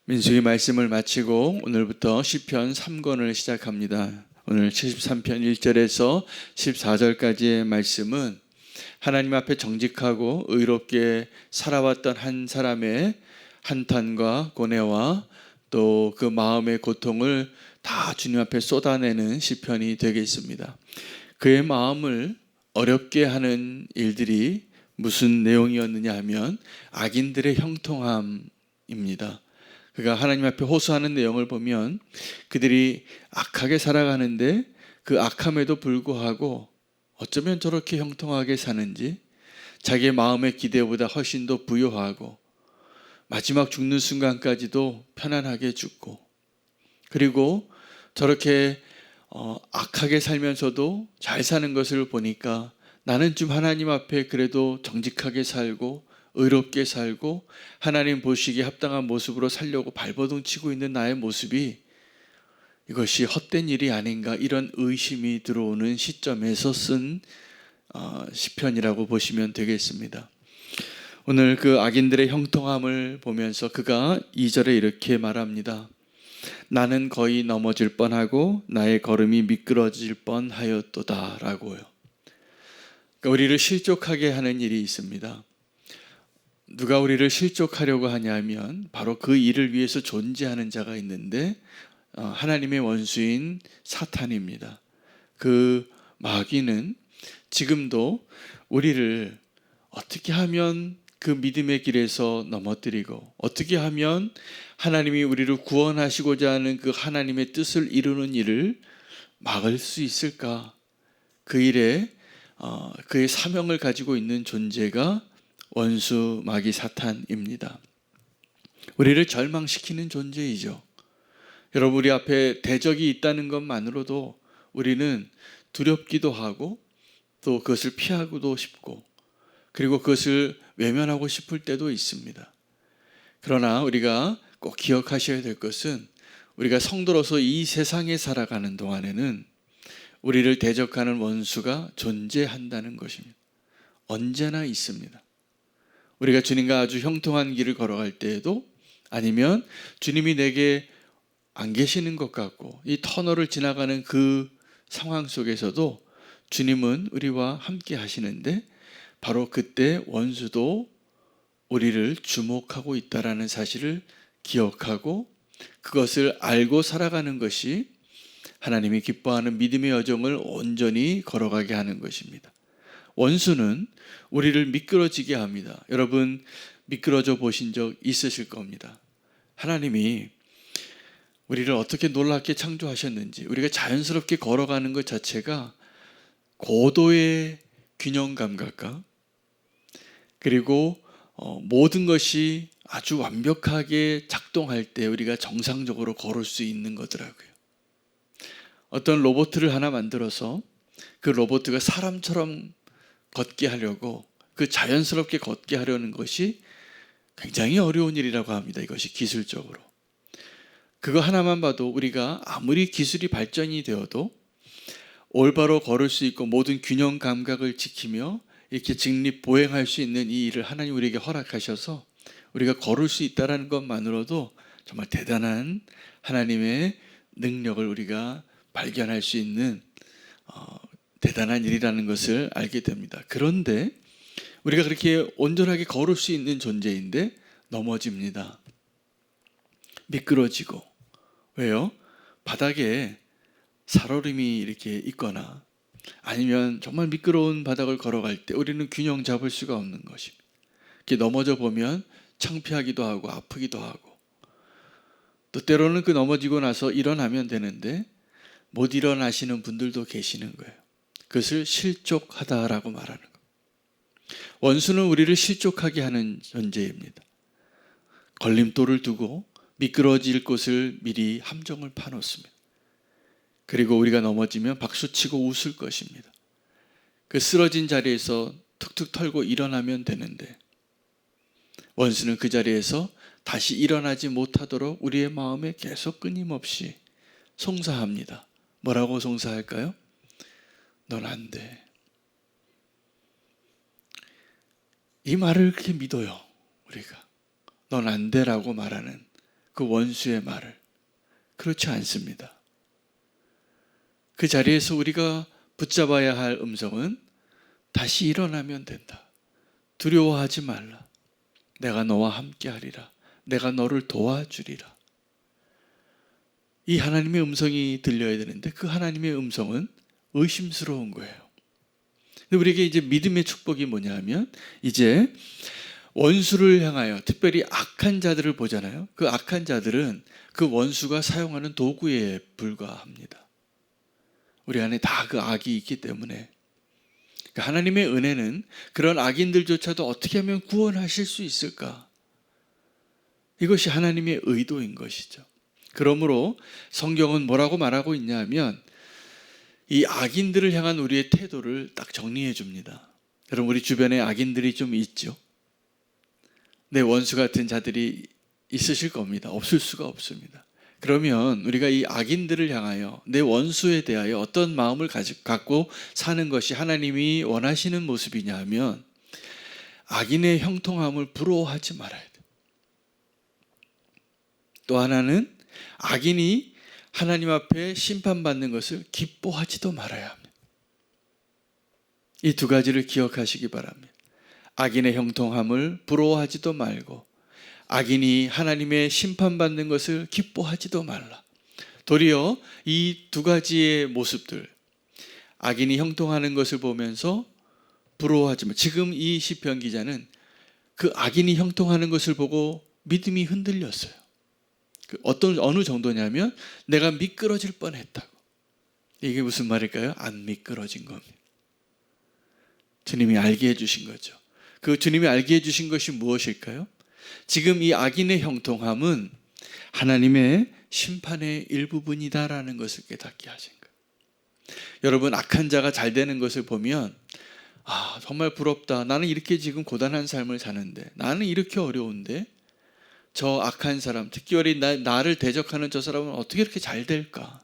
민수기 말씀을 마치고 오늘부터 시편 3권을 시작합니다. 오늘 73편 1절에서 14절까지의 말씀은 하나님 앞에 정직하고 의롭게 살아왔던 한 사람의 한탄과 고뇌와 또 그 마음의 고통을 다 주님 앞에 쏟아내는 시편이 되겠습니다. 그의 마음을 어렵게 하는 일들이 무슨 내용이었느냐 하면 악인들의 형통함입니다. 그가 하나님 앞에 호소하는 내용을 보면 그들이 악하게 살아가는데 그 악함에도 불구하고 어쩌면 저렇게 형통하게 사는지, 자기의 마음의 기대보다 훨씬 더 부요하고 마지막 죽는 순간까지도 편안하게 죽고, 그리고 저렇게 악하게 살면서도 잘 사는 것을 보니까 나는 좀 하나님 앞에 그래도 정직하게 살고 의롭게 살고 하나님 보시기에 합당한 모습으로 살려고 발버둥 치고 있는 나의 모습이 이것이 헛된 일이 아닌가, 이런 의심이 들어오는 시점에서 쓴 시편이라고 보시면 되겠습니다. 오늘 그 악인들의 형통함을 보면서 그가 2절에 이렇게 말합니다. 나는 거의 넘어질 뻔하고 나의 걸음이 미끄러질 뻔하였도다 라고요. 그러니까 우리를 실족하게 하는 일이 있습니다. 누가 우리를 실족하려고 하냐면 바로 그 일을 위해서 존재하는 자가 있는데 하나님의 원수인 사탄입니다. 그 마귀는 지금도 우리를 어떻게 하면 그 믿음의 길에서 넘어뜨리고 어떻게 하면 하나님이 우리를 구원하시고자 하는 그 하나님의 뜻을 이루는 일을 막을 수 있을까? 그 일에 그의 사명을 가지고 있는 존재가 원수 마귀 사탄입니다. 우리를 절망시키는 존재이죠. 여러분, 우리 앞에 대적이 있다는 것만으로도 우리는 두렵기도 하고 또 그것을 피하고도 싶고, 그리고 그것을 외면하고 싶을 때도 있습니다. 그러나 우리가 꼭 기억하셔야 될 것은 우리가 성도로서 이 세상에 살아가는 동안에는 우리를 대적하는 원수가 존재한다는 것입니다. 언제나 있습니다. 우리가 주님과 아주 형통한 길을 걸어갈 때에도, 아니면 주님이 내게 안 계시는 것 같고 이 터널을 지나가는 그 상황 속에서도 주님은 우리와 함께 하시는데 바로 그때 원수도 우리를 주목하고 있다는 사실을 기억하고 그것을 알고 살아가는 것이 하나님이 기뻐하는 믿음의 여정을 온전히 걸어가게 하는 것입니다. 원수는 우리를 미끄러지게 합니다. 여러분, 미끄러져 보신 적 있으실 겁니다. 하나님이 우리를 어떻게 놀랍게 창조하셨는지, 우리가 자연스럽게 걸어가는 것 자체가 고도의 균형 감각과 그리고 모든 것이 아주 완벽하게 작동할 때 우리가 정상적으로 걸을 수 있는 거더라고요. 어떤 로봇을 하나 만들어서 그 로봇가 사람처럼 걷게 하려고, 그 자연스럽게 걷게 하려는 것이 굉장히 어려운 일이라고 합니다. 이것이 기술적으로. 그거 하나만 봐도 우리가 아무리 기술이 발전이 되어도 올바로 걸을 수 있고 모든 균형 감각을 지키며 이렇게 직립 보행할 수 있는 이 일을 하나님 우리에게 허락하셔서 우리가 걸을 수 있다는 것만으로도 정말 대단한 하나님의 능력을 우리가 발견할 수 있는 대단한 일이라는 것을 알게 됩니다. 그런데 우리가 그렇게 온전하게 걸을 수 있는 존재인데 넘어집니다. 미끄러지고. 왜요? 바닥에 살얼음이 이렇게 있거나 아니면 정말 미끄러운 바닥을 걸어갈 때 우리는 균형 잡을 수가 없는 것입니다. 이렇게 넘어져 보면 창피하기도 하고 아프기도 하고, 또 때로는 그 넘어지고 나서 일어나면 되는데 못 일어나시는 분들도 계시는 거예요. 그것을 실족하다라고 말하는 거예요. 원수는 우리를 실족하게 하는 존재입니다. 걸림돌을 두고 미끄러질 곳을 미리 함정을 파놓습니다. 그리고 우리가 넘어지면 박수치고 웃을 것입니다. 그 쓰러진 자리에서 툭툭 털고 일어나면 되는데 원수는 그 자리에서 다시 일어나지 못하도록 우리의 마음에 계속 끊임없이 송사합니다. 뭐라고 송사할까요? 넌 안 돼. 이 말을 그렇게 믿어요. 우리가 넌 안 돼라고 말하는 그 원수의 말을. 그렇지 않습니다. 그 자리에서 우리가 붙잡아야 할 음성은 다시 일어나면 된다. 두려워하지 말라. 내가 너와 함께 하리라. 내가 너를 도와주리라. 이 하나님의 음성이 들려야 되는데 그 하나님의 음성은 의심스러운 거예요. 근데 우리에게 이제 믿음의 축복이 뭐냐 하면 이제 원수를 향하여 특별히 악한 자들을 보잖아요. 그 악한 자들은 그 원수가 사용하는 도구에 불과합니다. 우리 안에 다 그 악이 있기 때문에 하나님의 은혜는 그런 악인들조차도 어떻게 하면 구원하실 수 있을까? 이것이 하나님의 의도인 것이죠. 그러므로 성경은 뭐라고 말하고 있냐면 이 악인들을 향한 우리의 태도를 딱 정리해 줍니다. 여러분 우리 주변에 악인들이 좀 있죠. 내 원수 같은 자들이 있으실 겁니다. 없을 수가 없습니다. 그러면 우리가 이 악인들을 향하여 내 원수에 대하여 어떤 마음을 갖고 사는 것이 하나님이 원하시는 모습이냐 하면 악인의 형통함을 부러워하지 말아야 돼. 또 하나는 악인이 하나님 앞에 심판받는 것을 기뻐하지도 말아야 합니다. 이 두 가지를 기억하시기 바랍니다. 악인의 형통함을 부러워하지도 말고 악인이 하나님의 심판받는 것을 기뻐하지도 말라. 도리어 이 두 가지의 모습들, 악인이 형통하는 것을 보면서 부러워하지 마. 지금 이 시편 기자는 그 악인이 형통하는 것을 보고 믿음이 흔들렸어요. 어느 정도냐면 내가 미끄러질 뻔했다고. 이게 무슨 말일까요? 안 미끄러진 겁니다. 주님이 알게 해주신 거죠. 그 주님이 알게 해주신 것이 무엇일까요? 지금 이 악인의 형통함은 하나님의 심판의 일부분이다라는 것을 깨닫게 하신 거예요. 여러분 악한 자가 잘 되는 것을 보면 정말 부럽다. 나는 이렇게 지금 고단한 삶을 사는데 나는 이렇게 어려운데 저 악한 사람, 특별히 나를 대적하는 저 사람은 어떻게 이렇게 잘 될까?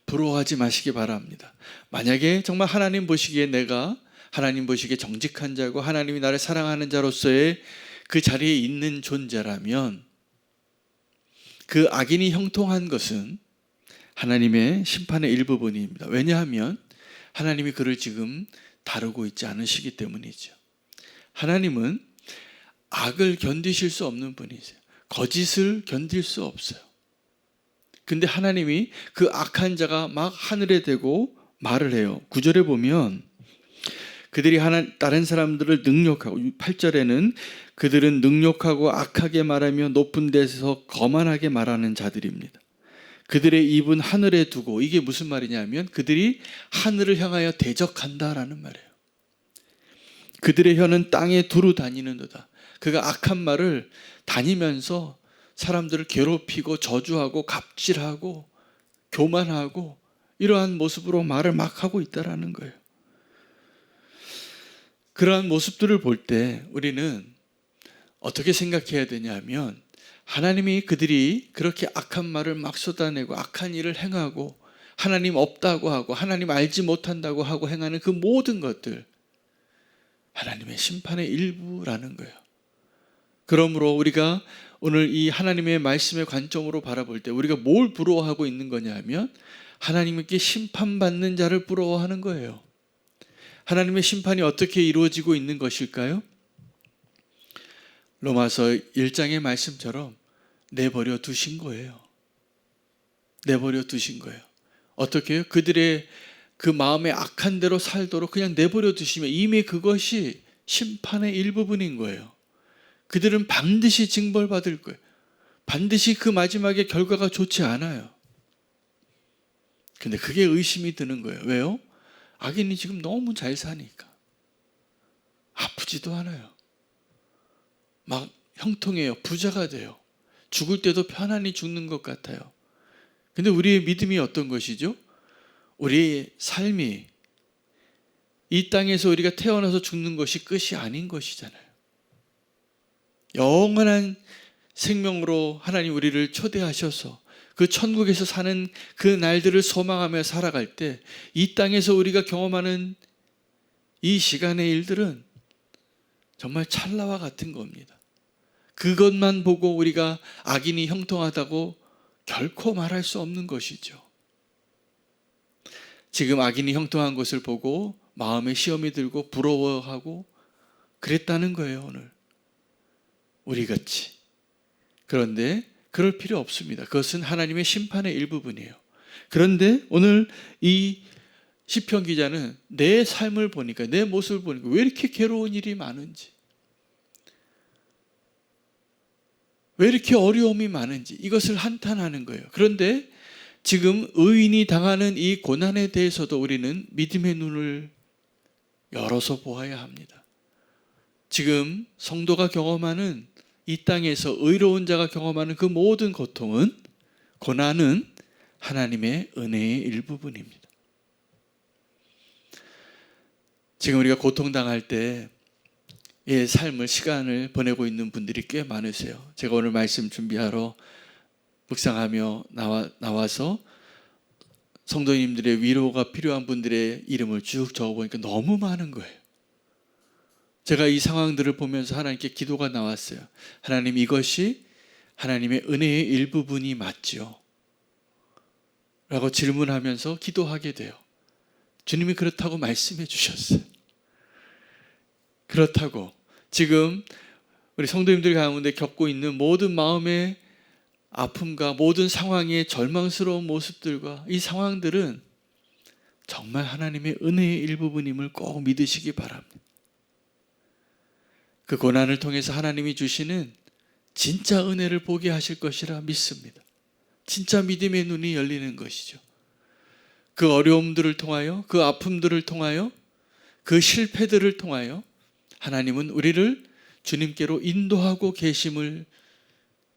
부러워하지 마시기 바랍니다. 만약에 정말 하나님 보시기에 내가 하나님 보시기에 정직한 자고 하나님이 나를 사랑하는 자로서의 그 자리에 있는 존재라면 그 악인이 형통한 것은 하나님의 심판의 일부분입니다. 왜냐하면 하나님이 그를 지금 다루고 있지 않으시기 때문이죠. 하나님은 악을 견디실 수 없는 분이세요. 거짓을 견딜 수 없어요. 근데 하나님이 그 악한 자가 막 하늘에 대고 말을 해요. 9절에 보면 그들이 다른 사람들을 능욕하고 8절에는 그들은 능욕하고 악하게 말하며 높은 데서 거만하게 말하는 자들입니다. 그들의 입은 하늘에 두고 이게 무슨 말이냐면 그들이 하늘을 향하여 대적한다라는 말이에요. 그들의 혀는 땅에 두루 다니는도다. 그가 악한 말을 다니면서 사람들을 괴롭히고 저주하고 갑질하고 교만하고 이러한 모습으로 말을 막 하고 있다라는 거예요. 그러한 모습들을 볼 때 우리는 어떻게 생각해야 되냐면 하나님이 그들이 그렇게 악한 말을 막 쏟아내고 악한 일을 행하고 하나님 없다고 하고 하나님 알지 못한다고 하고 행하는 그 모든 것들 하나님의 심판의 일부라는 거예요. 그러므로 우리가 오늘 이 하나님의 말씀의 관점으로 바라볼 때 우리가 뭘 부러워하고 있는 거냐 하면 하나님께 심판받는 자를 부러워하는 거예요. 하나님의 심판이 어떻게 이루어지고 있는 것일까요? 로마서 1장의 말씀처럼 내버려 두신 거예요. 내버려 두신 거예요. 어떻게 해요? 그들의 그 마음에 악한 대로 살도록 그냥 내버려 두시면 이미 그것이 심판의 일부분인 거예요. 그들은 반드시 징벌받을 거예요. 반드시 그 마지막에 결과가 좋지 않아요. 근데 그게 의심이 드는 거예요. 왜요? 악인이 지금 너무 잘 사니까. 아프지도 않아요. 막 형통해요. 부자가 돼요. 죽을 때도 편안히 죽는 것 같아요. 근데 우리의 믿음이 어떤 것이죠? 우리의 삶이 이 땅에서 우리가 태어나서 죽는 것이 끝이 아닌 것이잖아요. 영원한 생명으로 하나님 우리를 초대하셔서 그 천국에서 사는 그 날들을 소망하며 살아갈 때 이 땅에서 우리가 경험하는 이 시간의 일들은 정말 찰나와 같은 겁니다. 그것만 보고 우리가 악인이 형통하다고 결코 말할 수 없는 것이죠. 지금 악인이 형통한 것을 보고 마음에 시험이 들고 부러워하고 그랬다는 거예요, 오늘. 우리같이. 그런데 그럴 필요 없습니다. 그것은 하나님의 심판의 일부분이에요. 그런데 오늘 이 시편 기자는 내 삶을 보니까, 내 모습을 보니까 왜 이렇게 괴로운 일이 많은지, 왜 이렇게 어려움이 많은지 이것을 한탄하는 거예요. 그런데 지금 의인이 당하는 이 고난에 대해서도 우리는 믿음의 눈을 열어서 보아야 합니다. 지금 성도가 경험하는 이 땅에서 의로운 자가 경험하는 그 모든 고통은, 고난은 하나님의 은혜의 일부분입니다. 지금 우리가 고통당할 때 의 삶을, 시간을 보내고 있는 분들이 꽤 많으세요. 제가 오늘 말씀 준비하러 묵상하며 나와서 성도님들의 위로가 필요한 분들의 이름을 쭉 적어보니까 너무 많은 거예요. 제가 이 상황들을 보면서 하나님께 기도가 나왔어요. 하나님, 이것이 하나님의 은혜의 일부분이 맞지요? 라고 질문하면서 기도하게 돼요. 주님이 그렇다고 말씀해 주셨어요. 그렇다고 지금 우리 성도님들 가운데 겪고 있는 모든 마음의 아픔과 모든 상황의 절망스러운 모습들과 이 상황들은 정말 하나님의 은혜의 일부분임을 꼭 믿으시기 바랍니다. 그 고난을 통해서 하나님이 주시는 진짜 은혜를 보게 하실 것이라 믿습니다. 진짜 믿음의 눈이 열리는 것이죠. 그 어려움들을 통하여, 그 아픔들을 통하여, 그 실패들을 통하여 하나님은 우리를 주님께로 인도하고 계심을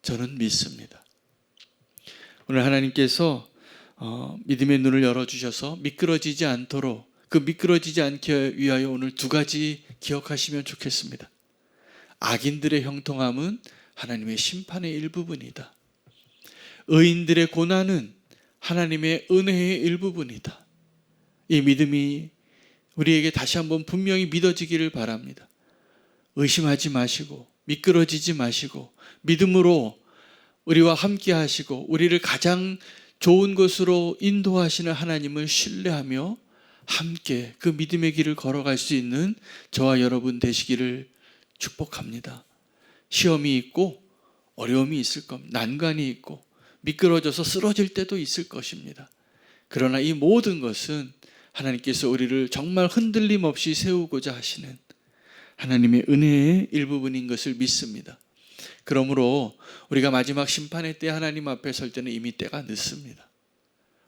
저는 믿습니다. 오늘 하나님께서 믿음의 눈을 열어주셔서 미끄러지지 않도록, 그 미끄러지지 않게 위하여 오늘 두 가지 기억하시면 좋겠습니다. 악인들의 형통함은 하나님의 심판의 일부분이다. 의인들의 고난은 하나님의 은혜의 일부분이다. 이 믿음이 우리에게 다시 한번 분명히 믿어지기를 바랍니다. 의심하지 마시고 미끄러지지 마시고 믿음으로 우리와 함께 하시고 우리를 가장 좋은 곳으로 인도하시는 하나님을 신뢰하며 함께 그 믿음의 길을 걸어갈 수 있는 저와 여러분 되시기를 축복합니다. 시험이 있고 어려움이 있을 겁니다. 난관이 있고 미끄러져서 쓰러질 때도 있을 것입니다. 그러나 이 모든 것은 하나님께서 우리를 정말 흔들림 없이 세우고자 하시는 하나님의 은혜의 일부분인 것을 믿습니다. 그러므로 우리가 마지막 심판의 때 하나님 앞에 설 때는 이미 때가 늦습니다.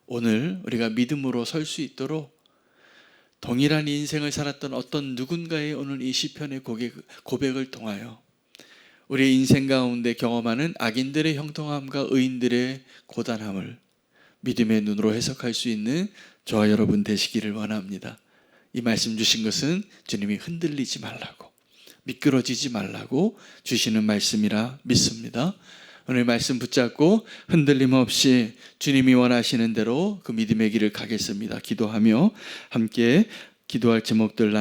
오늘 우리가 믿음으로 설 수 있도록 동일한 인생을 살았던 어떤 누군가의 오늘 이 시편의 고백을 통하여 우리의 인생 가운데 경험하는 악인들의 형통함과 의인들의 고단함을 믿음의 눈으로 해석할 수 있는 저와 여러분 되시기를 원합니다. 이 말씀 주신 것은 주님이 흔들리지 말라고, 미끄러지지 말라고 주시는 말씀이라 믿습니다. 오늘 말씀 붙잡고 흔들림 없이 주님이 원하시는 대로 그 믿음의 길을 가겠습니다. 기도하며 함께 기도할 제목들